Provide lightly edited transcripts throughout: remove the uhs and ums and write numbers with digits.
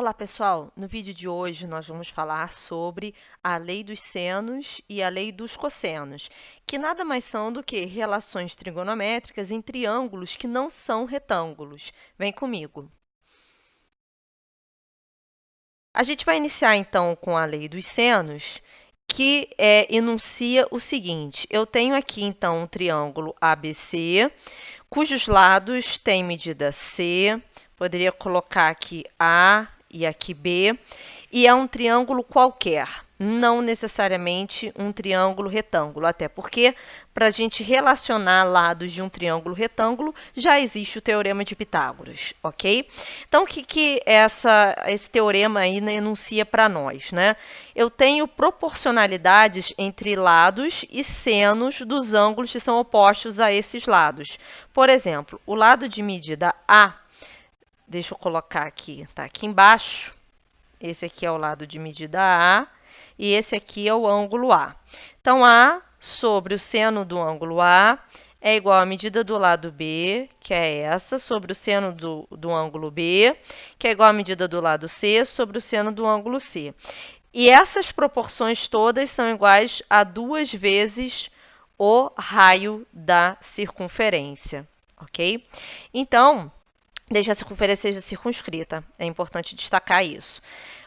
Olá pessoal, no vídeo de hoje nós vamos falar sobre a lei dos senos e a lei dos cossenos, que nada mais são do que relações trigonométricas em triângulos que não são retângulos. Vem comigo. A gente vai iniciar então com a lei dos senos, que enuncia o seguinte: eu tenho aqui então um triângulo ABC, cujos lados têm medida C, poderia colocar aqui A e aqui B, e é um triângulo qualquer, não necessariamente um triângulo retângulo, até porque para a gente relacionar lados de um triângulo retângulo já existe o teorema de Pitágoras, ok? Então, o que esse teorema aí enuncia para nós, né? Eu tenho proporcionalidades entre lados e senos dos ângulos que são opostos a esses lados. Por exemplo, o lado de medida A, deixa eu colocar aqui, tá aqui embaixo. Esse aqui é o lado de medida A e esse aqui é o ângulo A. Então, A sobre o seno do ângulo A é igual à medida do lado B, que é essa, sobre o seno do ângulo B, que é igual à medida do lado C sobre o seno do ângulo C. E essas proporções todas são iguais a 2 vezes o raio da circunferência, ok? Então, desde a circunferência seja circunscrita. É importante destacar isso.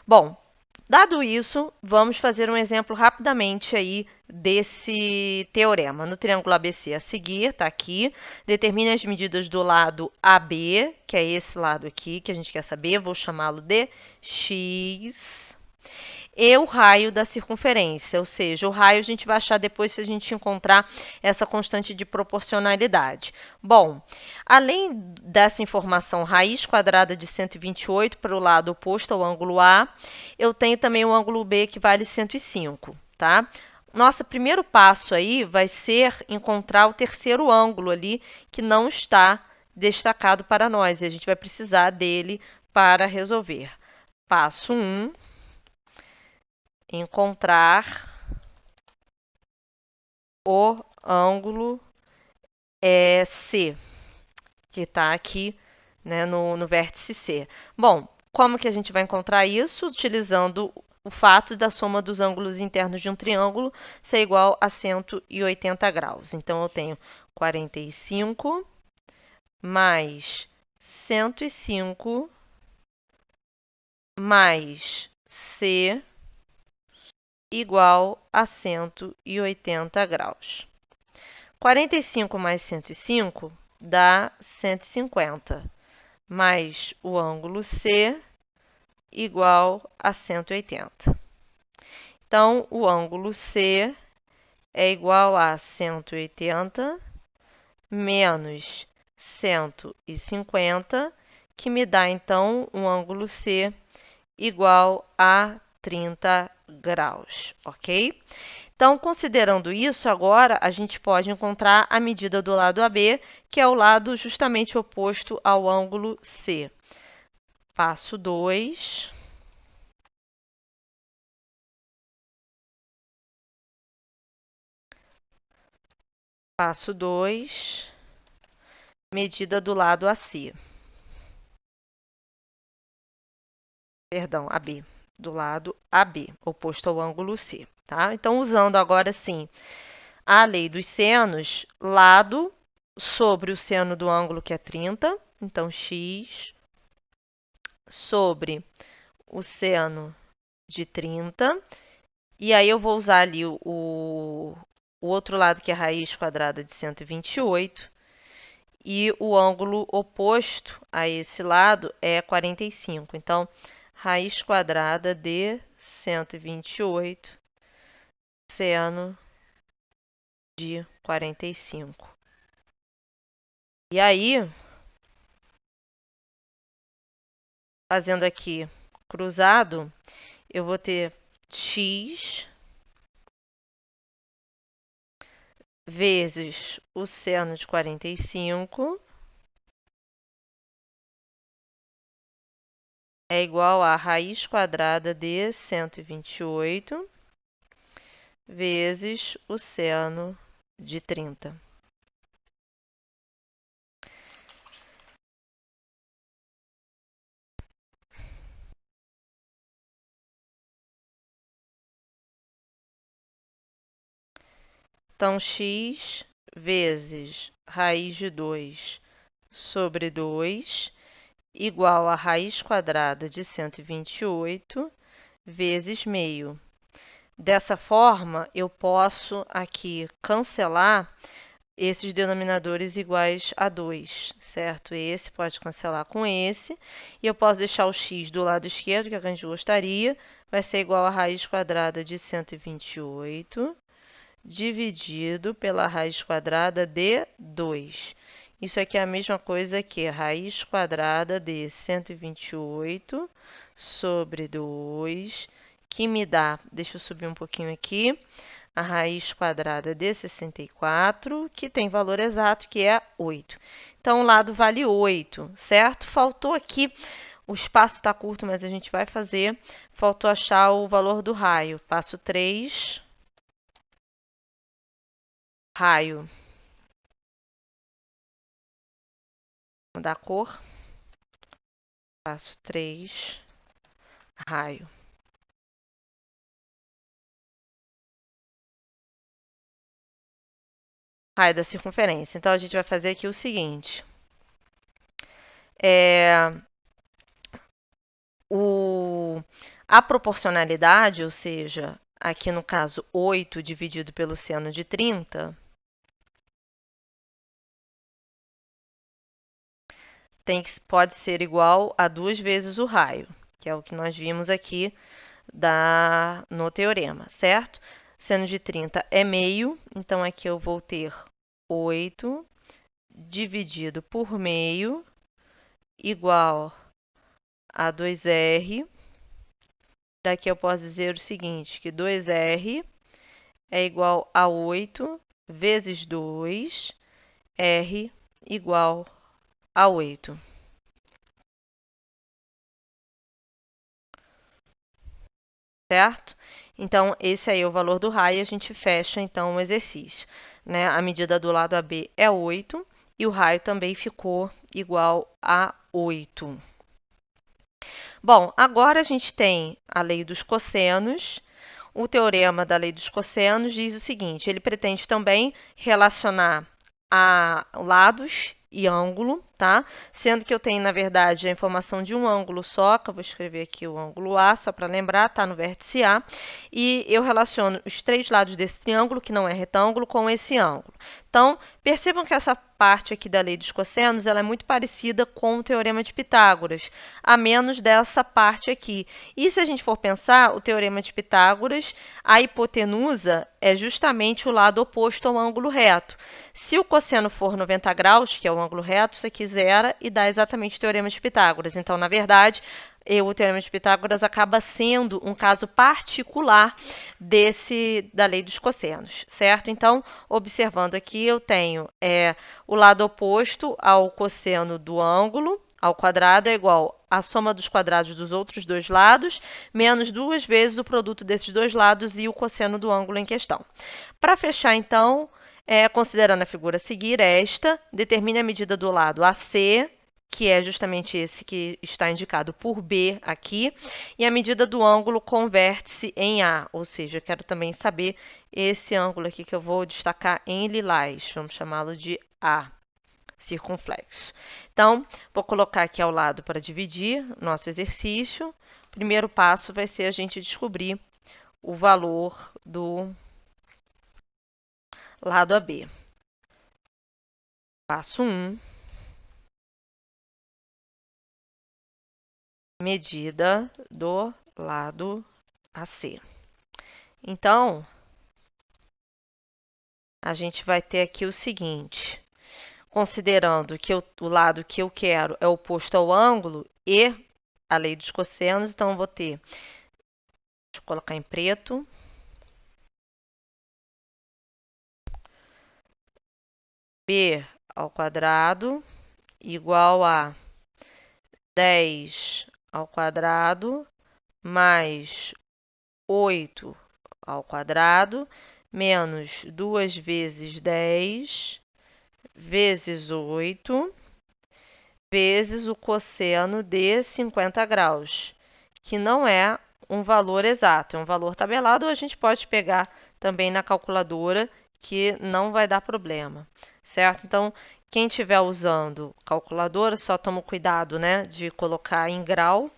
Bom, dado isso, vamos fazer um exemplo rapidamente aí desse teorema. No triângulo ABC a seguir, está aqui, determine as medidas do lado AB, que é esse lado aqui que a gente quer saber, vou chamá-lo de x, e o raio da circunferência, ou seja, o raio a gente vai achar depois se a gente encontrar essa constante de proporcionalidade. Bom, além dessa informação raiz quadrada de 128 para o lado oposto ao ângulo A, eu tenho também o ângulo B que vale 105, tá? Nosso primeiro passo aí vai ser encontrar o terceiro ângulo ali que não está destacado para nós, e a gente vai precisar dele para resolver. Passo 1, encontrar o ângulo C, que está aqui, né, no vértice C. Bom, como que a gente vai encontrar isso? Utilizando o fato da soma dos ângulos internos de um triângulo ser igual a 180 graus. Então, eu tenho 45 mais 105 mais C igual a 180 graus. 45 mais 105 dá 150, mais o ângulo C igual a 180. Então, o ângulo C é igual a 180 menos 150, que me dá, então, um ângulo C igual a 30 graus, ok? Então, considerando isso, agora a gente pode encontrar a medida do lado AB, que é o lado justamente oposto ao ângulo C. Passo 2. Passo 2. Medida do lado AC. Perdão, AB. Do lado AB, oposto ao ângulo C. Tá? Então, usando agora sim a lei dos senos, lado sobre o seno do ângulo que é 30, então x sobre o seno de 30, e aí eu vou usar ali o outro lado que é a raiz quadrada de 128, e o ângulo oposto a esse lado é 45. Então, raiz quadrada de 128 seno de 45. E aí, fazendo aqui cruzado, eu vou ter x vezes o seno de 45 é igual a raiz quadrada de 128 vezes o seno de 30. Então, x vezes raiz de 2 sobre 2 igual a raiz quadrada de 128 vezes meio. Dessa forma, eu posso aqui cancelar esses denominadores iguais a 2, certo? Esse pode cancelar com esse, e eu posso deixar o x do lado esquerdo, que é o que a gente gostaria, vai ser igual a raiz quadrada de 128 dividido pela raiz quadrada de 2. Isso aqui é a mesma coisa que raiz quadrada de 128 sobre 2, que me dá, deixa eu subir um pouquinho aqui, a raiz quadrada de 64, que tem valor exato, que é 8. Então, o lado vale 8, certo? Faltou aqui, o espaço está curto, mas a gente vai fazer. Faltou achar o valor do raio. Passo 3, raio. Vou mudar a cor. Passo 3, raio. Raio da circunferência. Então, a gente vai fazer aqui o seguinte. A proporcionalidade, ou seja, aqui no caso 8 dividido pelo seno de 30, pode ser igual a 2 vezes o raio, que é o que nós vimos aqui no teorema, certo? Seno de 30 é meio, então aqui eu vou ter 8 dividido por meio igual a 2r. Daqui eu posso dizer o seguinte, que 2r é igual a 8 vezes 2, r igual a 8. Certo? Então, esse aí é o valor do raio e a gente fecha, então, o exercício. Né? A medida do lado AB é 8 e o raio também ficou igual a 8. Bom, agora a gente tem a lei dos cossenos. O teorema da lei dos cossenos diz o seguinte, ele pretende também relacionar a lados e ângulo, tá? Sendo que eu tenho, na verdade, a informação de um ângulo só, que eu vou escrever aqui o ângulo A, só para lembrar, tá no vértice A, e eu relaciono os três lados desse triângulo, que não é retângulo, com esse ângulo. Então, percebam que essa parte aqui da lei dos cossenos, ela é muito parecida com o teorema de Pitágoras, a menos dessa parte aqui. E se a gente for pensar, o teorema de Pitágoras, a hipotenusa é justamente o lado oposto ao ângulo reto. Se o cosseno for 90 graus, que é o ângulo reto, isso aqui zera e dá exatamente o teorema de Pitágoras. Então, na verdade, o teorema de Pitágoras acaba sendo um caso particular da lei dos cossenos, certo? Então, observando aqui, eu tenho o lado oposto ao cosseno do ângulo, ao quadrado, é igual a soma dos quadrados dos outros dois lados, menos 2 vezes o produto desses dois lados e o cosseno do ângulo em questão. Para fechar, então, considerando a figura a seguir, esta, determine a medida do lado AC, que é justamente esse que está indicado por B aqui, e a medida do ângulo com vértice em A, ou seja, eu quero também saber esse ângulo aqui que eu vou destacar em lilás, vamos chamá-lo de A, circunflexo. Então, vou colocar aqui ao lado para dividir nosso exercício. O primeiro passo vai ser a gente descobrir o valor do lado AB. Passo 1. Medida do lado AC. Então, a gente vai ter aqui o seguinte, considerando que o lado que eu quero é oposto ao ângulo e a lei dos cossenos, então eu vou ter, deixa eu colocar em preto, b ao quadrado igual a 10 ao quadrado mais 8 ao quadrado menos 2 vezes 10 vezes 8 vezes o cosseno de 50 graus, que não é um valor exato, é um valor tabelado, ou a gente pode pegar também na calculadora, que não vai dar problema, certo? Então, quem estiver usando calculadora, só toma cuidado, né, de colocar em grau,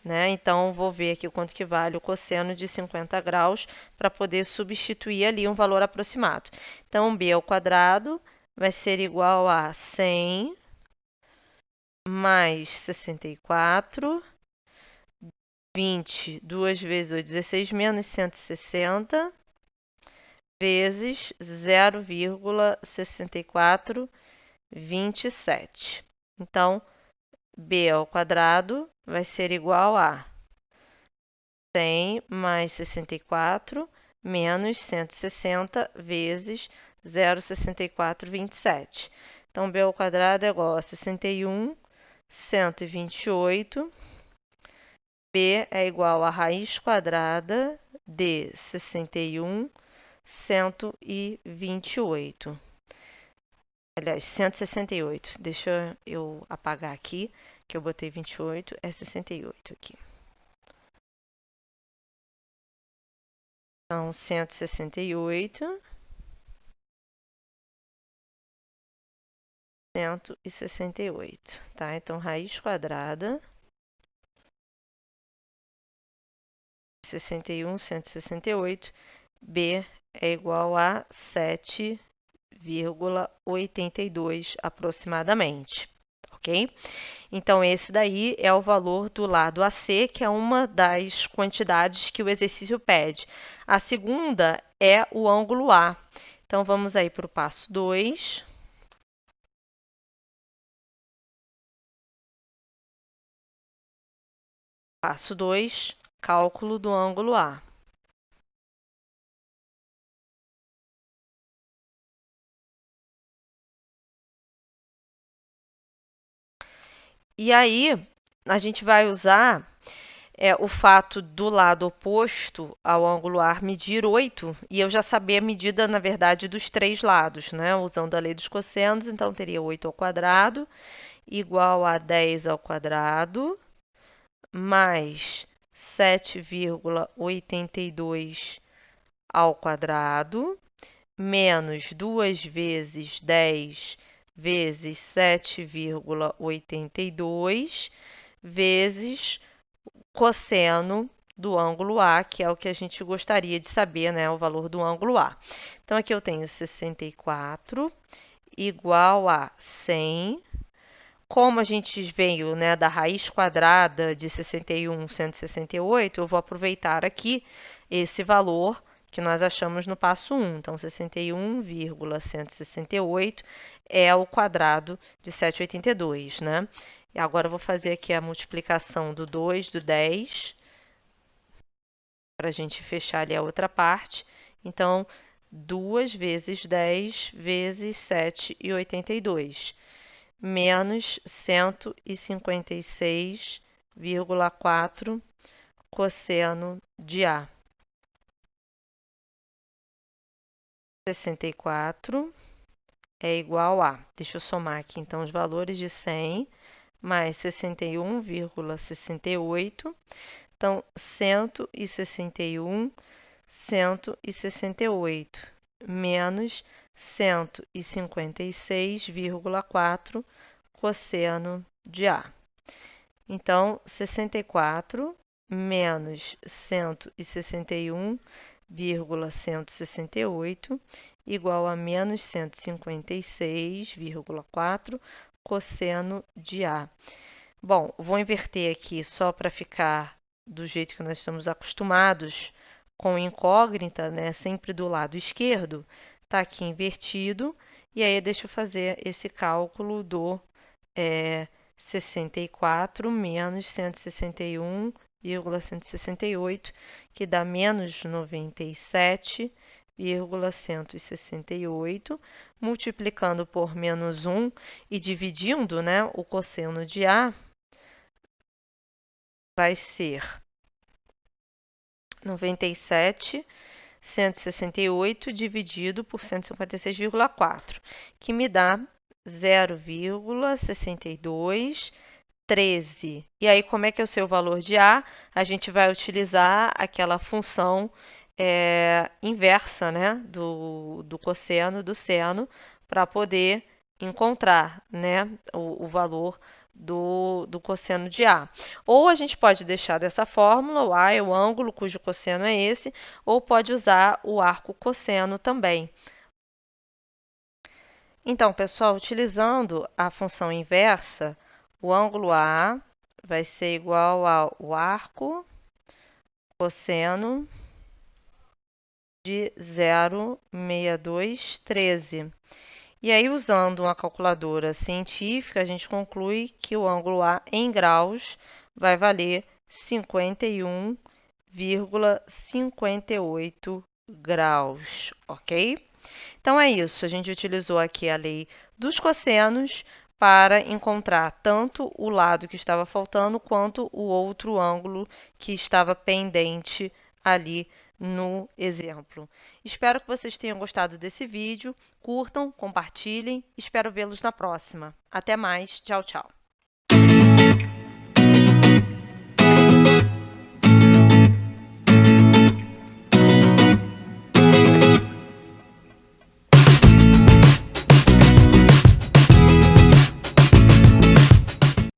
né? Então, vou ver aqui quanto que vale o cosseno de 50 graus para poder substituir ali um valor aproximado. Então, b ao quadrado vai ser igual a 100 mais 64, 20, 2 vezes 8, 16, menos 160, vezes 0,6427. Então, b ao quadrado vai ser igual a 100 mais 64 menos 160 vezes 0,6427. Então, b ao quadrado é igual a 61, 128. B é igual a raiz quadrada de 61, 128. Aliás, 168. Deixa eu apagar aqui, que eu botei 28, é 68 aqui. Então, 168, 168, tá? Então, raiz quadrada, 61, 168, B é igual a 7,82 aproximadamente, ok? Então, esse daí é o valor do lado AC, que é uma das quantidades que o exercício pede. A segunda é o ângulo A. Então, vamos aí para o passo 2. Passo 2, cálculo do ângulo A. E aí, a gente vai usar o fato do lado oposto ao ângulo A medir 8, e eu já sabia a medida, na verdade, dos três lados, né? Usando a lei dos cossenos, então teria 8 ao quadrado igual a 10 ao quadrado, mais 7,82 ao quadrado, menos 2 vezes 10 vezes 7,82 vezes cosseno do ângulo A, que é o que a gente gostaria de saber, né, o valor do ângulo A. Então, aqui eu tenho 64 igual a 100. Como a gente veio, né, da raiz quadrada de 61, 168, eu vou aproveitar aqui esse valor que nós achamos no passo 1. Então, 61,168 é o quadrado de 782, né? E agora eu vou fazer aqui a multiplicação do 2, do 10, para a gente fechar ali a outra parte. Então, 2 vezes 10 vezes 7,82, menos 156,4 cosseno de A. 64 é igual a, deixa eu somar aqui então os valores de 100 mais 61,68, então 161, 168, menos 156,4 cosseno de A. Então, 64 menos 161,168 igual a menos 156,4 cosseno de A. Bom, vou inverter aqui só para ficar do jeito que nós estamos acostumados com incógnita, né? Sempre do lado esquerdo, está aqui invertido. E aí, deixa eu fazer esse cálculo do 64 menos 161,168, que dá menos 97,168, multiplicando por menos 1 e dividindo, né, o cosseno de A, vai ser 97,168 dividido por 156,4, que me dá 0,6213. E aí, como é que é o seu valor de A? A gente vai utilizar aquela função inversa, né, do cosseno do seno para poder encontrar, né, o valor do cosseno de A. Ou a gente pode deixar dessa fórmula, o A é o ângulo cujo cosseno é esse, ou pode usar o arco cosseno também. Então, pessoal, utilizando a função inversa, o ângulo A vai ser igual ao arco cosseno de 0,6213. E aí, usando uma calculadora científica, a gente conclui que o ângulo A em graus vai valer 51,58 graus, ok? Então é isso, a gente utilizou aqui a lei dos cossenos para encontrar tanto o lado que estava faltando quanto o outro ângulo que estava pendente ali no exemplo. Espero que vocês tenham gostado desse vídeo. Curtam, compartilhem. Espero vê-los na próxima. Até mais. Tchau, tchau.